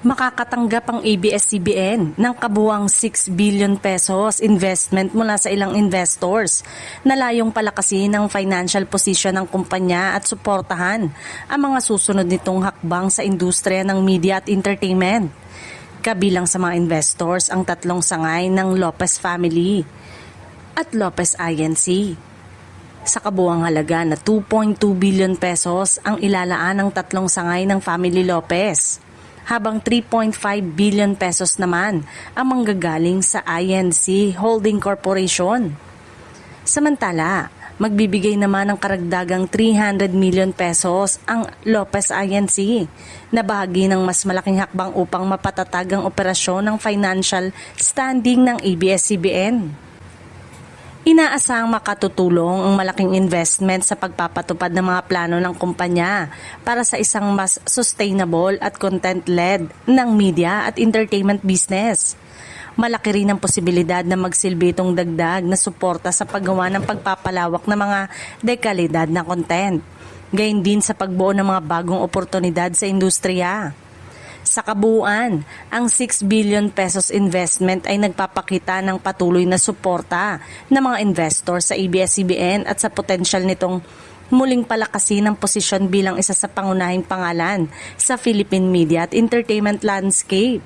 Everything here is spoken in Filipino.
Makakatanggap ang ABS-CBN ng kabuuang 6 billion pesos investment mula sa ilang investors na layong palakasin ang financial position ng kumpanya at suportahan ang mga susunod nitong hakbang sa industriya ng media at entertainment. Kabilang sa mga investors ang tatlong sangay ng Lopez family at Lopez Inc. Sa kabuuang halaga na 2.2 billion pesos ang ilalaan ng tatlong sangay ng Family Lopez, habang 3.5 billion pesos naman ang manggagaling sa INC Holding Corporation. Samantala, magbibigay naman ng karagdagang 300 million pesos ang Lopez Inc. na bahagi ng mas malaking hakbang upang mapatatag ang operasyon ng financial standing ng ABS-CBN. Inaasahang makatutulong ang malaking investment sa pagpapatupad ng mga plano ng kumpanya para sa isang mas sustainable at content-led ng media at entertainment business. Malaki rin ang posibilidad na magsilbi itong dagdag na suporta sa paggawa ng pagpapalawak ng mga dekalidad na content, gayon din sa pagbuo ng mga bagong oportunidad sa industriya. Sa kabuuan, ang 6 billion pesos investment ay nagpapakita ng patuloy na suporta ng mga investor sa ABS-CBN at sa potensyal nitong muling palakasin ang posisyon bilang isa sa pangunahing pangalan sa Philippine media at entertainment landscape.